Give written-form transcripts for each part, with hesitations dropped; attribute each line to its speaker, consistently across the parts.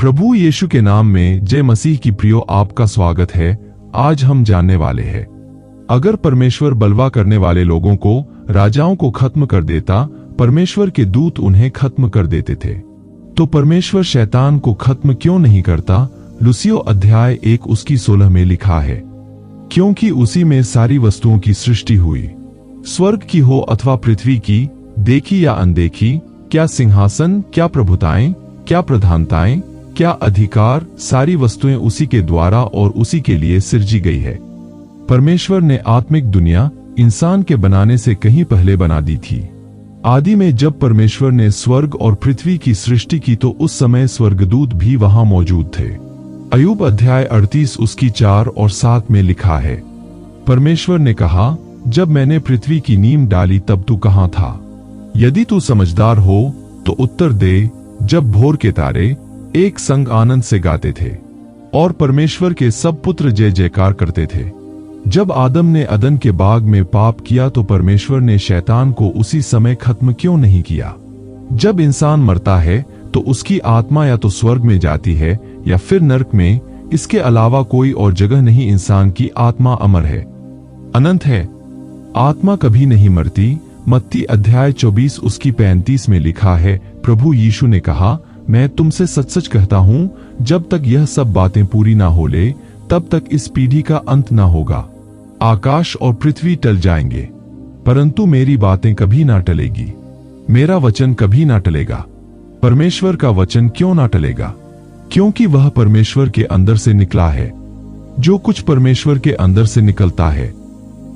Speaker 1: प्रभु यीशु के नाम में जय मसीह की प्रियो, आपका स्वागत है। आज हम जानने वाले हैं, अगर परमेश्वर बलवा करने वाले लोगों को, राजाओं को खत्म कर देता, परमेश्वर के दूत उन्हें खत्म कर देते थे, तो परमेश्वर शैतान को खत्म क्यों नहीं करता। लूसियो अध्याय 1 उसकी 16 में लिखा है, क्योंकि उसी में सारी वस्तुओं की सृष्टि हुई, स्वर्ग की हो अथवा पृथ्वी की, देखी या अनदेखी, क्या सिंहासन, क्या प्रभुताएं, क्या प्रधानताएं, क्या अधिकार, सारी वस्तुएं उसी के द्वारा और उसी के लिए सृजी गई है। परमेश्वर ने आत्मिक दुनिया इंसान के बनाने से कहीं पहले बना दी थी। आदि में जब परमेश्वर ने स्वर्ग और पृथ्वी की सृष्टि की तो उस समय स्वर्गदूत भी वहां मौजूद थे। अय्यूब अध्याय 38 उसकी 4 और 7 में लिखा है, परमेश्वर ने कहा, जब मैंने पृथ्वी की नींव डाली तब तू कहां था। यदि तू समझदार हो तो उत्तर दे। जब भोर के तारे एक संग आनंद से गाते थे और परमेश्वर के सब पुत्र जय जयकार करते थे। जब आदम ने अदन के बाग में पाप किया तो परमेश्वर ने शैतान को उसी समय खत्म क्यों नहीं किया। जब इंसान मरता है तो उसकी आत्मा या तो स्वर्ग में जाती है या फिर नरक में, इसके अलावा कोई और जगह नहीं। इंसान की आत्मा अमर है, अनंत है, आत्मा कभी नहीं मरती। मत्ती अध्याय 24 उसकी 35 में लिखा है, प्रभु यीशु ने कहा, मैं तुमसे सच सच कहता हूं, जब तक यह सब बातें पूरी ना हो ले तब तक इस पीढ़ी का अंत ना होगा। आकाश और पृथ्वी टल जाएंगे, परंतु मेरी बातें कभी ना टलेगी, मेरा वचन कभी ना टलेगा। परमेश्वर का वचन क्यों ना टलेगा? क्योंकि वह परमेश्वर के अंदर से निकला है। जो कुछ परमेश्वर के अंदर से निकलता है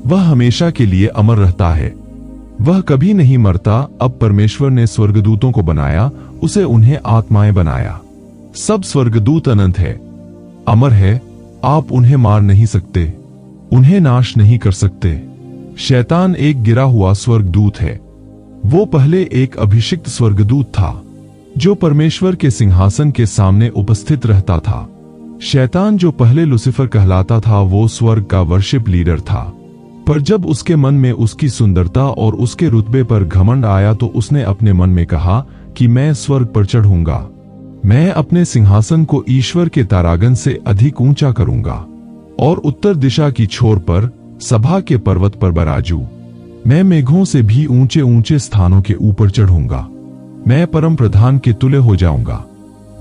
Speaker 1: वह हमेशा के लिए अमर रहता है, वह कभी नहीं मरता। अब परमेश्वर ने स्वर्गदूतों को बनाया, उसे उन्हें आत्माएं बनाया। सब स्वर्गदूत अनंत है, अमर है, आप उन्हें मार नहीं सकते, उन्हें नाश नहीं कर सकते। शैतान एक गिरा हुआ स्वर्गदूत है। वो पहले एक अभिषिक्त स्वर्गदूत था जो परमेश्वर के सिंहासन के सामने उपस्थित रहता था। शैतान जो पहले लूसीफर कहलाता था वो स्वर्ग का वर्शिप लीडर था, पर जब उसके मन में उसकी सुंदरता और उसके रुतबे पर घमंड आया तो उसने अपने मन में कहा कि मैं स्वर्ग पर चढ़ूंगा, मैं अपने सिंहासन को ईश्वर के तारागण से अधिक ऊंचा करूंगा और उत्तर दिशा की छोर पर सभा के पर्वत पर बराजू, मैं मेघों से भी ऊंचे ऊंचे स्थानों के ऊपर चढ़ूंगा, मैं परम प्रधान के तुल्य हो जाऊंगा।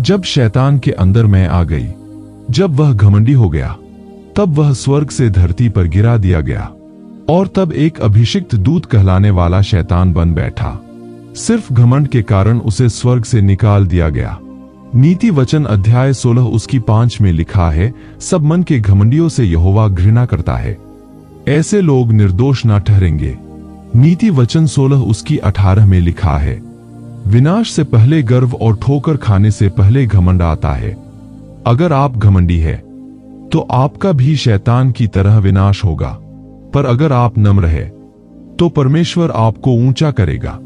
Speaker 1: जब शैतान के अंदर मैं आ गई, जब वह घमंडी हो गया, तब वह स्वर्ग से धरती पर गिरा दिया गया और तब एक अभिषिक्त दूत कहलाने वाला शैतान बन बैठा। सिर्फ घमंड के कारण उसे स्वर्ग से निकाल दिया गया। नीति वचन अध्याय 16 उसकी 5 में लिखा है, सब मन के घमंडियों से यहोवा घृणा करता है, ऐसे लोग निर्दोष ना ठहरेंगे। नीति वचन 16 उसकी 18 में लिखा है, विनाश से पहले गर्व और ठोकर खाने से पहले घमंड आता है। अगर आप घमंडी है तो आपका भी शैतान की तरह विनाश होगा, पर अगर आप नम्र है तो परमेश्वर आपको ऊंचा करेगा।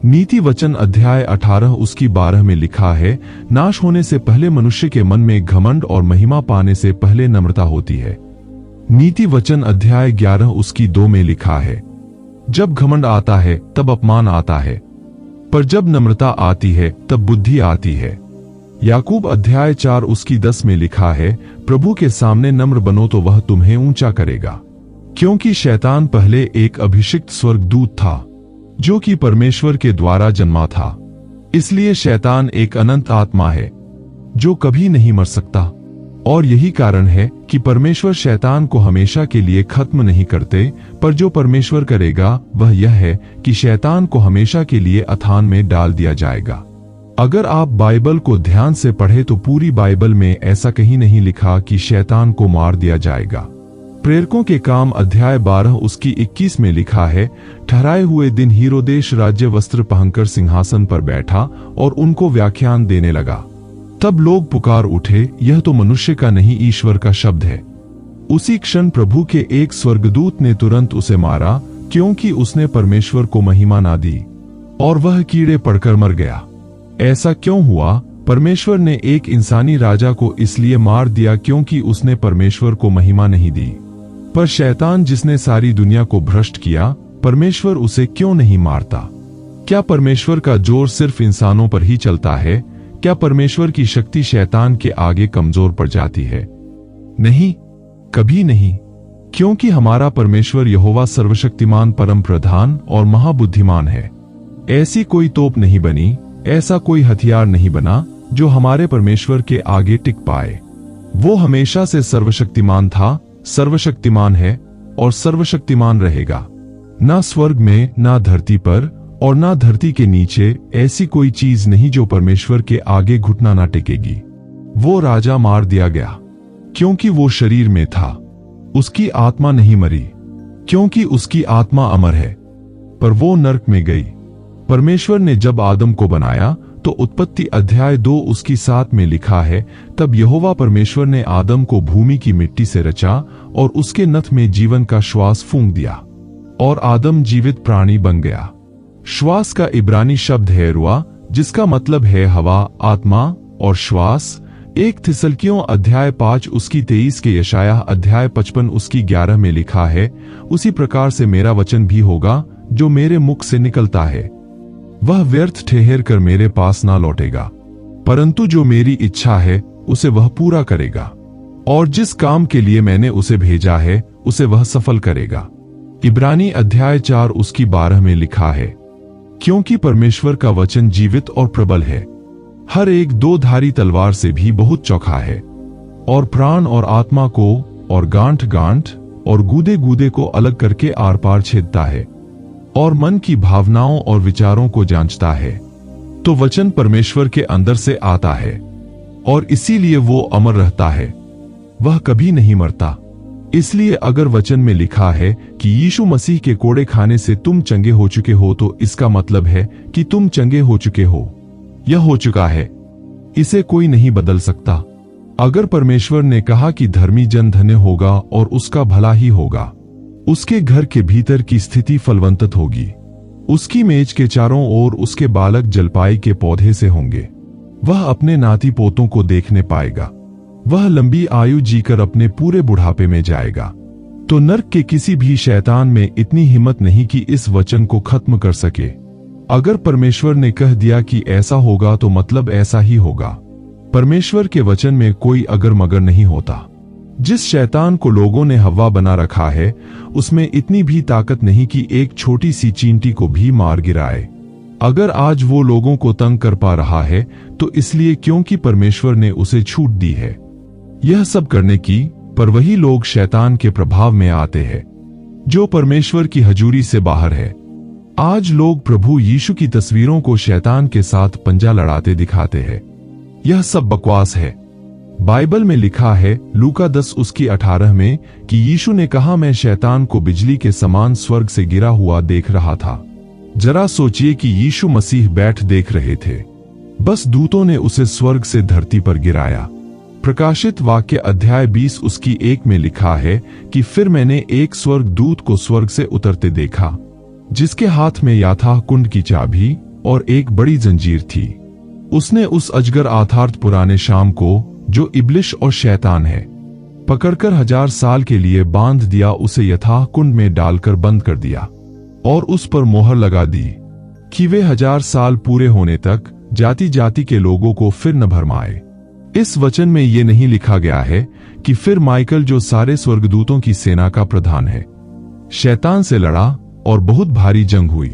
Speaker 1: नीति वचन अध्याय 18 उसकी 12 में लिखा है, नाश होने से पहले मनुष्य के मन में घमंड और महिमा पाने से पहले नम्रता होती है। नीति वचन अध्याय 11 उसकी 2 में लिखा है, जब घमंड आता है तब अपमान आता है, पर जब नम्रता आती है तब बुद्धि आती है। याकूब अध्याय 4 उसकी 10 में लिखा है, प्रभु के सामने नम्र बनो तो वह तुम्हें ऊंचा करेगा। क्योंकि शैतान पहले एक अभिषिक्त स्वर्गदूत था जो कि परमेश्वर के द्वारा जन्मा था, इसलिए शैतान एक अनंत आत्मा है जो कभी नहीं मर सकता। और यही कारण है कि परमेश्वर शैतान को हमेशा के लिए खत्म नहीं करते, पर जो परमेश्वर करेगा वह यह है कि शैतान को हमेशा के लिए अथान में डाल दिया जाएगा। अगर आप बाइबल को ध्यान से पढ़े तो पूरी बाइबल में ऐसा कहीं नहीं लिखा कि शैतान को मार दिया जाएगा। प्रेरकों के काम अध्याय 12 उसकी 21 में लिखा है, ठहराए हुए दिन हीरोदेश राज्य वस्त्र पहनकर सिंहासन पर बैठा और उनको व्याख्यान देने लगा। तब लोग पुकार उठे, यह तो मनुष्य का नहीं ईश्वर का शब्द है। उसी क्षण प्रभु के एक स्वर्गदूत ने तुरंत उसे मारा, क्योंकि उसने परमेश्वर को महिमा ना दी और वह कीड़े पड़कर मर गया। ऐसा क्यों हुआ? परमेश्वर ने एक इंसानी राजा को इसलिए मार दिया क्योंकि उसने परमेश्वर को महिमा नहीं दी। पर शैतान जिसने सारी दुनिया को भ्रष्ट किया, परमेश्वर उसे क्यों नहीं मारता? क्या परमेश्वर का जोर सिर्फ इंसानों पर ही चलता है? क्या परमेश्वर की शक्ति शैतान के आगे कमजोर पड़ जाती है? नहीं, कभी नहीं, क्योंकि हमारा परमेश्वर यहोवा सर्वशक्तिमान, परम प्रधान और महाबुद्धिमान है। ऐसी कोई तोप नहीं बनी, ऐसा कोई हथियार नहीं बना जो हमारे परमेश्वर के आगे टिक पाए। वो हमेशा से सर्वशक्तिमान था, सर्वशक्तिमान है और सर्वशक्तिमान रहेगा। ना स्वर्ग में, ना धरती पर और ना धरती के नीचे ऐसी कोई चीज नहीं जो परमेश्वर के आगे घुटना ना टेकेगी। वो राजा मार दिया गया क्योंकि वो शरीर में था, उसकी आत्मा नहीं मरी क्योंकि उसकी आत्मा अमर है, पर वो नरक में गई। परमेश्वर ने जब आदम को बनाया तो उत्पत्ति अध्याय 2 उसकी 7 में लिखा है, तब यहोवा परमेश्वर ने आदम को भूमि की मिट्टी से रचा और उसके नथ में जीवन का श्वास फूंक दिया और आदम जीवित प्राणी बन गया। श्वास का इब्रानी शब्द है रुआ, जिसका मतलब है हवा, आत्मा और श्वास। 1 थिस्सलुनीकियों अध्याय 5 उसकी 23 के यशायाह अध्याय 55 उसकी 11 में लिखा है, उसी प्रकार से मेरा वचन भी होगा जो मेरे मुख से निकलता है, वह व्यर्थ ठहर कर मेरे पास ना लौटेगा, परंतु जो मेरी इच्छा है उसे वह पूरा करेगा, और जिस काम के लिए मैंने उसे भेजा है उसे वह सफल करेगा। इब्रानी अध्याय 4 उसकी 12 में लिखा है, क्योंकि परमेश्वर का वचन जीवित और प्रबल है, हर एक 2-धारी तलवार से भी बहुत चौखा है, और प्राण और आत्मा को और गांठ गांठ और गूदे गूदे को अलग करके आर पार छेदता है, और मन की भावनाओं और विचारों को जांचता है। तो वचन परमेश्वर के अंदर से आता है और इसीलिए वो अमर रहता है, वह कभी नहीं मरता। इसलिए अगर वचन में लिखा है कि यीशु मसीह के कोड़े खाने से तुम चंगे हो चुके हो, तो इसका मतलब है कि तुम चंगे हो चुके हो। यह हो चुका है, इसे कोई नहीं बदल सकता। अगर परमेश्वर ने कहा कि धर्मी जन धन्य होगा और उसका भला ही होगा, उसके घर के भीतर की स्थिति फलवंत होगी, उसकी मेज के चारों ओर उसके बालक जलपाई के पौधे से होंगे, वह अपने नाती पोतों को देखने पाएगा, वह लंबी आयु जीकर अपने पूरे बुढ़ापे में जाएगा। तो नरक के किसी भी शैतान में इतनी हिम्मत नहीं कि इस वचन को खत्म कर सके। अगर परमेश्वर ने कह दिया कि ऐसा होगा तो मतलब ऐसा ही होगा। परमेश्वर के वचन में कोई अगर मगर नहीं होता। जिस शैतान को लोगों ने हवा बना रखा है, उसमें इतनी भी ताकत नहीं कि एक छोटी सी चींटी को भी मार गिराए। अगर आज वो लोगों को तंग कर पा रहा है तो इसलिए क्योंकि परमेश्वर ने उसे छूट दी है यह सब करने की, पर वही लोग शैतान के प्रभाव में आते हैं जो परमेश्वर की हजूरी से बाहर है। आज लोग प्रभु यीशु की तस्वीरों को शैतान के साथ पंजा लड़ाते दिखाते हैं। यह सब बकवास है। बाइबल में लिखा है लूका 10 उसकी 18 में कि यीशु ने कहा, मैं शैतान को बिजली के समान स्वर्ग से गिरा हुआ देख रहा था। जरा सोचिए कि यीशु मसीह बैठ देख रहे थे, बस दूतों ने उसे स्वर्ग से धरती पर गिराया। प्रकाशित वाक्य अध्याय 20 उसकी 1 में लिखा है कि फिर मैंने एक स्वर्ग दूत को स्वर्ग से उतरते देखा, जिसके हाथ में याथा कुंड की चाबी और एक बड़ी जंजीर थी। उसने उस अजगर अर्थात पुराने शाम को, जो इब्लिश और शैतान है, पकड़कर 1000 साल के लिए बांध दिया, उसे यथा कुंड में डालकर बंद कर दिया और उस पर मोहर लगा दी कि वे 1000 साल पूरे होने तक जाति जाति के लोगों को फिर न भरमाए। इस वचन में ये नहीं लिखा गया है कि फिर माइकल, जो सारे स्वर्गदूतों की सेना का प्रधान है, शैतान से लड़ा और बहुत भारी जंग हुई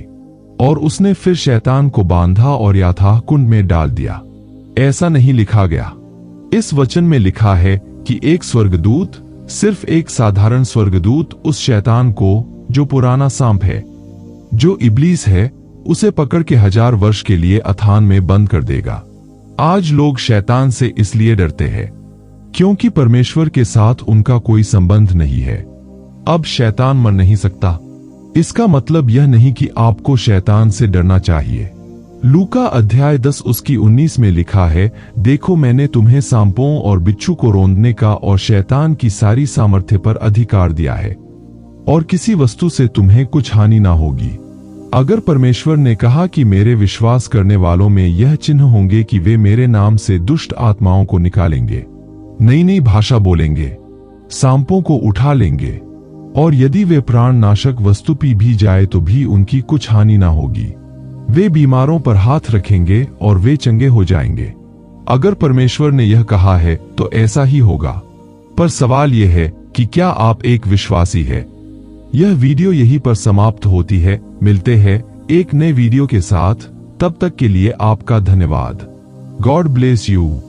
Speaker 1: और उसने फिर शैतान को बांधा और याथा कुंड में डाल दिया। ऐसा नहीं लिखा गया। इस वचन में लिखा है कि एक स्वर्गदूत, सिर्फ एक साधारण स्वर्गदूत, उस शैतान को, जो पुराना सांप है, जो इब्लीस है, उसे पकड़ के 1000 वर्ष के लिए अथान में बंद कर देगा। आज लोग शैतान से इसलिए डरते हैं क्योंकि परमेश्वर के साथ उनका कोई संबंध नहीं है। अब शैतान मर नहीं सकता। इसका मतलब यह नहीं कि आपको शैतान से डरना चाहिए। लूका अध्याय 10 उसकी 19 में लिखा है, देखो मैंने तुम्हें सांपों और बिच्छू को रौंदने का और शैतान की सारी सामर्थ्य पर अधिकार दिया है, और किसी वस्तु से तुम्हें कुछ हानि ना होगी। अगर परमेश्वर ने कहा कि मेरे विश्वास करने वालों में यह चिन्ह होंगे कि वे मेरे नाम से दुष्ट आत्माओं को निकालेंगे, नई नई भाषा बोलेंगे, सांपों को उठा लेंगे, और यदि वे प्राण नाशक वस्तु पी भी जाए तो भी उनकी कुछ हानि ना होगी, वे बीमारों पर हाथ रखेंगे और वे चंगे हो जाएंगे, अगर परमेश्वर ने यह कहा है तो ऐसा ही होगा। पर सवाल यह है कि क्या आप एक विश्वासी है? यह वीडियो यहीं पर समाप्त होती है। मिलते हैं एक नए वीडियो के साथ। तब तक के लिए आपका धन्यवाद। God bless you.